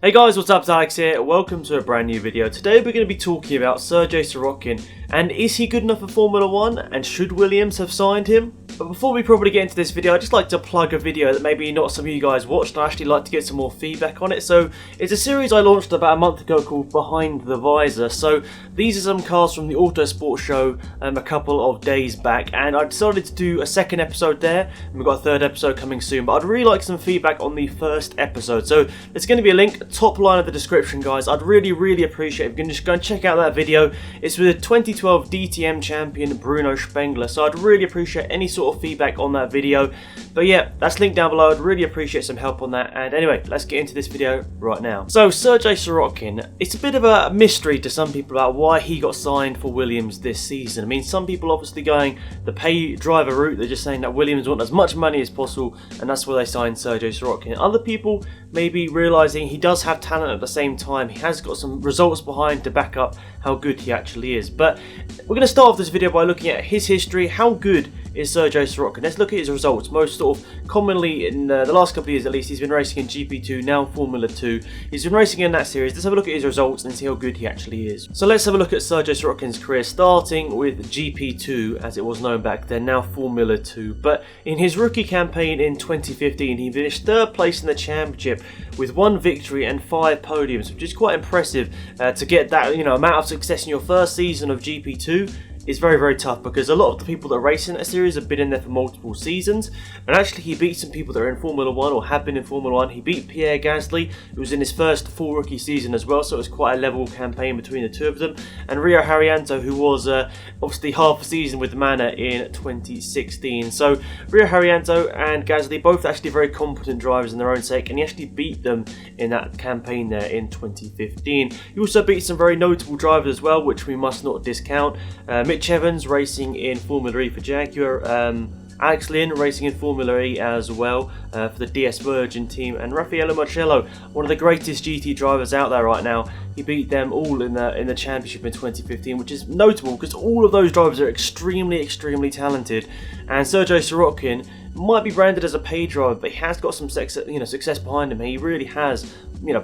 Hey guys, what's up? It's Alex here. Welcome to a brand new video. Today we're going to be talking about Sergey Sirotkin and is he good enough for Formula 1 and should Williams have signed him? But before we probably get into this video, I'd just like to plug a video that maybe not some of you guys watched. I'd actually like to get some more feedback on it. So it's a series I launched about a month ago called Behind the Visor. So these are some cars from the Autosport show a couple of days back, and I decided to do a second episode there, and we've got a third episode coming soon. But I'd really like some feedback on the first episode. So there's going to be a link, top line of the description, guys. I'd really appreciate it if you can just go and check out that video. It's with the 2012 DTM champion Bruno Spengler. So I'd really appreciate any sort of feedback on that video. But yeah, that's linked down below. I'd really appreciate some help on that. And anyway, let's get into this video right now. So Sergey Sirotkin, it's a bit of a mystery to some people about why he got signed for Williams this season. I mean, some people obviously going the pay driver route. They're just saying that Williams want as much money as possible, and that's why they signed Sergey Sirotkin. Other people maybe realizing he does have talent at the same time. He has got some results behind to back up how good he actually is. But we're going to start off this video by looking at his history. How good is Sergey Sirotkin? Let's look at his results. Most sort of commonly in the last couple of years at least, he's been racing in GP2, now Formula 2. He's been racing in that series. Let's have a look at his results and see how good he actually is. So let's have a look at Sergey Sirotkin's career, starting with GP2 as it was known back then, now Formula 2. But in his rookie campaign in 2015, he finished third place in the championship with 1 victory and 5 podiums, which is quite impressive to get that amount of success in your first season of GP2. Is very tough because a lot of the people that are racing that series have been in there for multiple seasons, and actually he beat some people that are in Formula 1 or have been in Formula 1. He beat Pierre Gasly, who was in his first full rookie season as well, so it was quite a level campaign between the two of them, and Rio Haryanto, who was obviously half a season with Manor in 2016. So Rio Haryanto and Gasly, both actually very competent drivers in their own sake, and he actually beat them in that campaign there in 2015. He also beat some very notable drivers as well, which we must not discount. Mitch Evans racing in Formula E for Jaguar, Alex Lynn racing in Formula E as well for the DS Virgin team, and Raffaele Marcello, one of the greatest GT drivers out there right now. He beat them all in the championship in 2015, which is notable because all of those drivers are extremely talented. And Sergey Sirotkin might be branded as a pay driver, but he has got some success behind him. He really has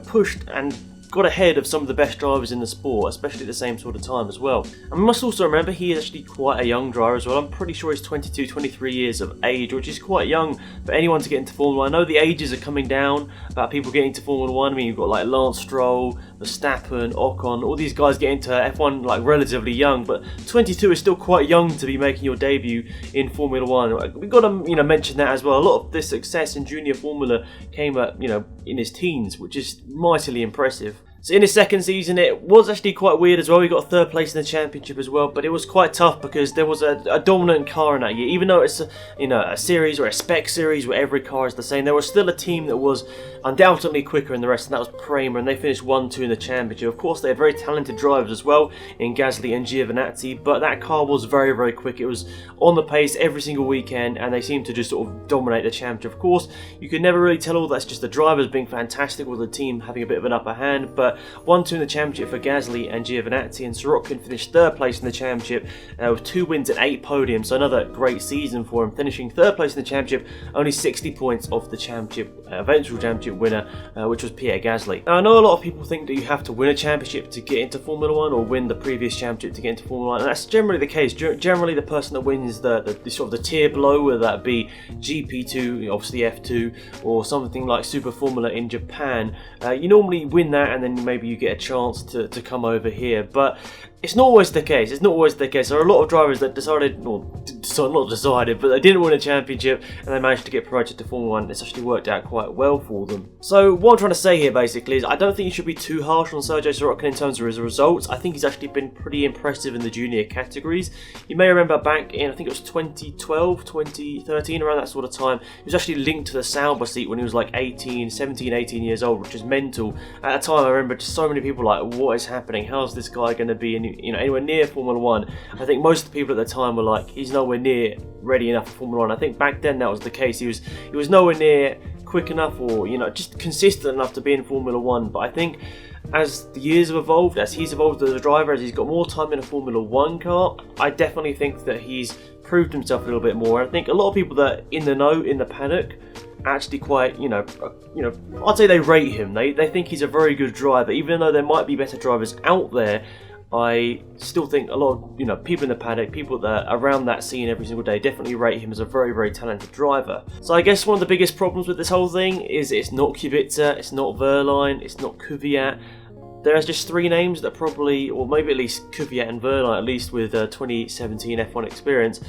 pushed and got ahead of some of the best drivers in the sport, especially at the same sort of time as well. And we must also remember he is actually quite a young driver as well. I'm pretty sure he's 22, 23 years of age, which is quite young for anyone to get into Formula 1. I know the ages are coming down about people getting into Formula 1. I mean, you've got like Lance Stroll, Verstappen, Ocon, all these guys get into F1 like relatively young, but 22 is still quite young to be making your debut in Formula 1. We've got to mention that as well. A lot of this success in junior Formula came at in his teens, which is mightily impressive. So in his second season, it was actually quite weird as well. He got third place in the championship as well, but it was quite tough because there was a dominant car in that year. Even though it's a series or a spec series where every car is the same, there was still a team that was undoubtedly quicker than the rest, and that was Prema, and they finished 1-2 in the championship. Of course, they had very talented drivers as well in Gasly and Giovinazzi, but that car was very quick. It was on the pace every single weekend, and they seemed to just sort of dominate the championship. Of course, you could never really tell all that's just the drivers being fantastic or the team having a bit of an upper hand, but 1-2 in the championship for Gasly and Giovinazzi, and Sirotkin finished third place in the championship with 2 wins and 8 podiums, so another great season for him, finishing third place in the championship, only 60 points off the championship, eventual championship winner, which was Pierre Gasly. Now, I know a lot of people think that you have to win a championship to get into Formula 1 or win the previous championship to get into Formula 1, and that's generally the case. Generally, the person that wins the sort of the tier below, whether that be GP2, obviously F2, or something like Super Formula in Japan, you normally win that, and then maybe you get a chance to come over here. But it's not always the case. There are a lot of drivers that decided, not decided, but they didn't win a championship and they managed to get promoted to Formula 1. It's actually worked out quite well for them. So what I'm trying to say here basically is I don't think you should be too harsh on Sergey Sirotkin in terms of his results. I think he's actually been pretty impressive in the junior categories. You may remember back in, I think it was 2012, 2013, around that sort of time, he was actually linked to the Sauber seat when he was like 17, 18 years old, which is mental. At the time, I remember just so many people like, what is happening? How's this guy going to be anywhere near Formula 1? I think most of the people at the time were like, he's nowhere near ready enough for Formula 1. I think back then that was the case. He was nowhere near quick enough or, you know, just consistent enough to be in Formula 1. But I think as the years have evolved, as he's evolved as a driver, as he's got more time in a Formula 1 car, I definitely think that he's proved himself a little bit more. I think a lot of people that are in the know, in the paddock, actually quite, I'd say they rate him. They think he's a very good driver, even though there might be better drivers out there. I still think a lot of, people in the paddock, people that are around that scene every single day, definitely rate him as a very, very talented driver. So I guess one of the biggest problems with this whole thing is it's not Kubica, it's not Wehrlein, it's not Kvyat. There's just three names that probably, or maybe at least Kvyat and Wehrlein, at least with 2017 F1 experience,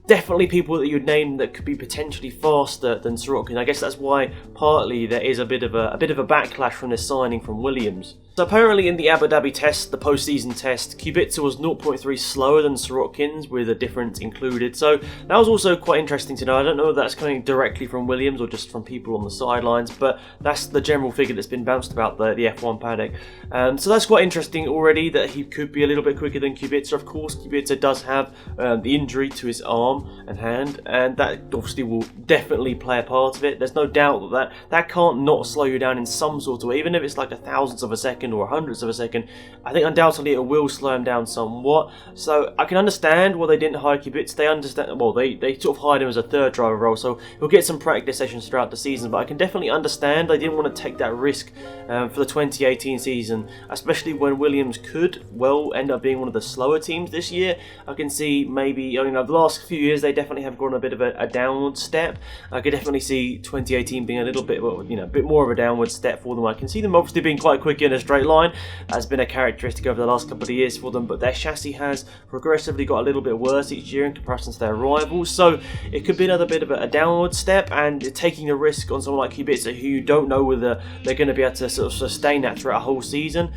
definitely people that you'd name that could be potentially faster than Sirotkin. I guess that's why partly there is a bit of a backlash from this signing from Williams. So apparently in the Abu Dhabi test, the post-season test, Kubica was 0.3 slower than Sirotkin's, with a difference included. So that was also quite interesting to know. I don't know if that's coming directly from Williams or just from people on the sidelines, but that's the general figure that's been bounced about the F1 paddock. So that's quite interesting already, that he could be a little bit quicker than Kubica. Of course, Kubica does have the injury to his arm and hand, and that obviously will definitely play a part of it. There's no doubt that can't not slow you down in some sort of way, even if it's like a thousandth of a second or hundredths of a second. I think undoubtedly it will slow him down somewhat. So I can understand why they didn't hire Kubica. They understand, well, they sort of hired him as a third driver role, so he'll get some practice sessions throughout the season. But I can definitely understand they didn't want to take that risk for the 2018 season, especially when Williams could well end up being one of the slower teams this year. I can see maybe, the last few years they definitely have gone a bit of a downward step. I could definitely see 2018 being a little bit, a bit more of a downward step for them. I can see them obviously being quite quick in a straight line. That's been a characteristic over the last couple of years for them, but their chassis has progressively got a little bit worse each year in comparison to their rivals. So it could be another bit of a downward step, and taking a risk on someone like Kubica, who you don't know whether they're going to be able to sort of sustain that throughout a whole season.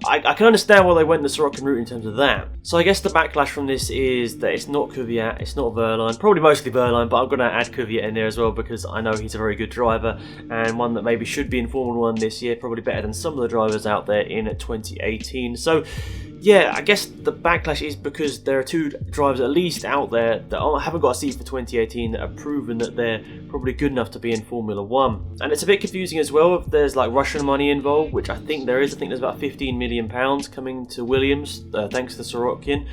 I can understand why they went the Sirotkin route in terms of that. So I guess the backlash from this is that it's not Kvyat, it's not Wehrlein, probably mostly Wehrlein, but I'm going to add Kvyat in there as well because I know he's a very good driver and one that maybe should be in Formula 1 this year, probably better than some of the drivers out there in 2018. So yeah, I guess the backlash is because there are two drivers at least out there that haven't got a seat for 2018 that have proven that they're probably good enough to be in Formula 1. And it's a bit confusing as well if there's like Russian money involved, which I think there is. I think there's about £15 million coming to Williams thanks to Sirotkin.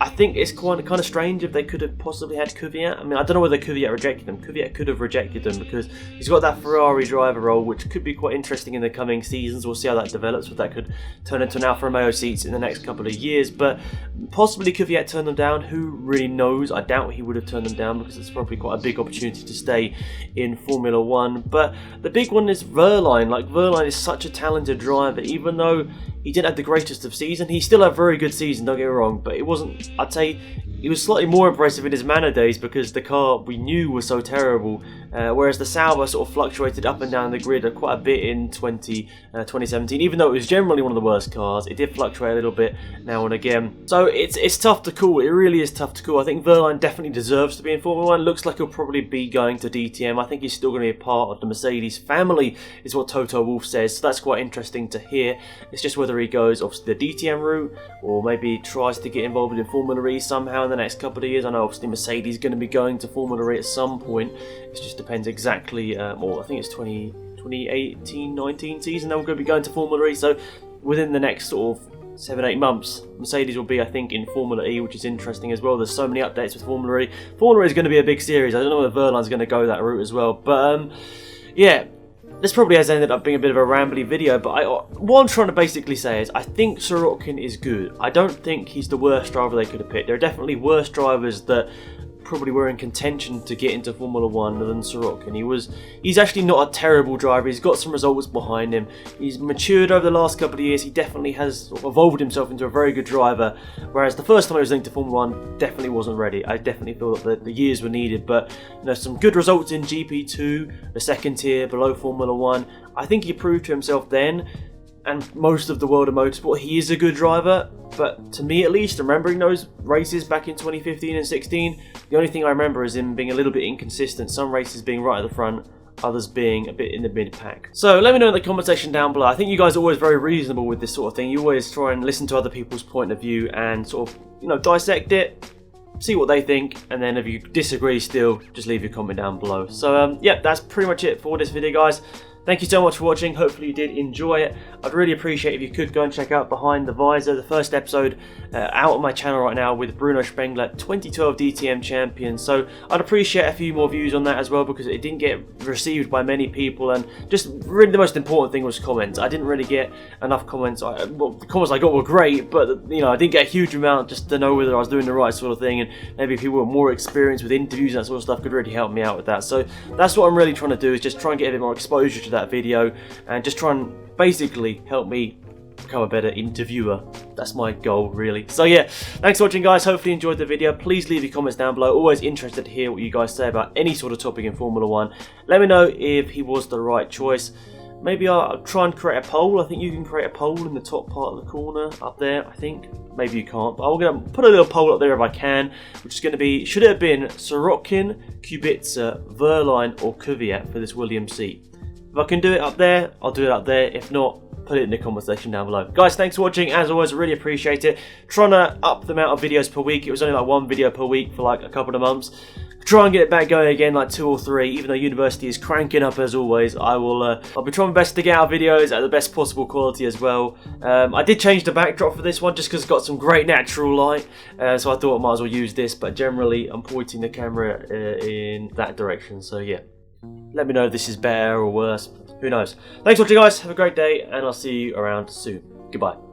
I think it's kind of strange if they could have possibly had Kvyat. I mean, I don't know whether Kvyat rejected them. Kvyat could have rejected them because he's got that Ferrari driver role, which could be quite interesting in the coming seasons. We'll see how that develops, but that could turn into an Alfa Romeo seats in the next couple of years. But possibly Kvyat turned them down. Who really knows? I doubt he would have turned them down because it's probably quite a big opportunity to stay in Formula 1. But the big one is Wehrlein. Like, Wehrlein is such a talented driver, even though he didn't have the greatest of season. He still had a very good season, don't get me wrong, but it wasn't, I'd say, he was slightly more impressive in his Manor days because the car we knew was so terrible, whereas the Sauber sort of fluctuated up and down the grid quite a bit in 2017. Even though it was generally one of the worst cars, it did fluctuate a little bit now and again. So it's tough to call, it really is tough to call. I think Wehrlein definitely deserves to be in Formula 1. Looks like he'll probably be going to DTM. I think he's still going to be a part of the Mercedes family, is what Toto Wolff says, so that's quite interesting to hear. It's just whether he goes obviously the DTM route or maybe tries to get involved in Formula E somehow in the next couple of years. I know obviously Mercedes is going to be going to Formula E at some point. It just depends exactly, I think it's 2018-19 season they're going to be going to Formula E, so within the next sort of 7-8 months Mercedes will be, I think, in Formula E, which is interesting as well. There's so many updates with Formula E. Formula E is going to be a big series. I don't know whether Wehrlein's going to go that route as well, but yeah, this probably has ended up being a bit of a rambly video, but what I'm trying to basically say is I think Sirotkin is good. I don't think he's the worst driver they could have picked. There are definitely worse drivers that probably were in contention to get into Formula 1 than Sirotkin. He's actually not a terrible driver. He's got some results behind him. He's matured over the last couple of years. He definitely has evolved himself into a very good driver, whereas the first time he was linked to Formula 1 definitely wasn't ready. I definitely feel that the years were needed, but some good results in GP2, the second tier below Formula 1. I think he proved to himself then, and most of the world of motorsport, he is a good driver. But to me at least, remembering those races back in 2015 and 16, the only thing I remember is him being a little bit inconsistent. Some races being right at the front, others being a bit in the mid-pack. So let me know in the comment section down below. I think you guys are always very reasonable with this sort of thing. You always try and listen to other people's point of view and sort of, dissect it. see what they think, and then if you disagree still, just leave your comment down below. So yeah, that's pretty much it for this video, guys. Thank you so much for watching. Hopefully you did enjoy it. I'd really appreciate if you could go and check out Behind the Visor, the first episode out on my channel right now with Bruno Spengler, 2012 DTM champion. So I'd appreciate a few more views on that as well, because it didn't get received by many people, and just really the most important thing was comments. I didn't really get enough comments. Well, the comments I got were great, but you know, I didn't get a huge amount just to know whether I was doing the right sort of thing, and maybe people were more experienced with interviews and that sort of stuff could really help me out with that. So that's what I'm really trying to do, is just try and get a bit more exposure to that video, and just try and basically help me become a better interviewer. That's my goal, really. So yeah, thanks for watching, guys. Hopefully you enjoyed the video. Please leave your comments down below. Always interested to hear what you guys say about any sort of topic in Formula 1. Let me know if he was the right choice. Maybe I'll try and create a poll. I think you can create a poll in the top part of the corner up there, I think. Maybe you can't, but I'm going to put a little poll up there if I can, which is going to be, should it have been Sirotkin, Kubica, Wehrlein or Kvyat for this Williams seat? If I can do it up there, I'll do it up there. If not, put it in the comment section down below. Guys, thanks for watching. As always, I really appreciate it. Trying to up the amount of videos per week. It was only like 1 video per week for like a couple of months. Try and get it back going again, like 2 or 3. Even though university is cranking up as always, I'll be trying my best to get our videos at the best possible quality as well. I did change the backdrop for this one just because it's got some great natural light, so I thought I might as well use this. But generally, I'm pointing the camera in that direction. So yeah, let me know if this is better or worse. Who knows? Thanks for watching, guys. Have a great day, and I'll see you around soon. Goodbye.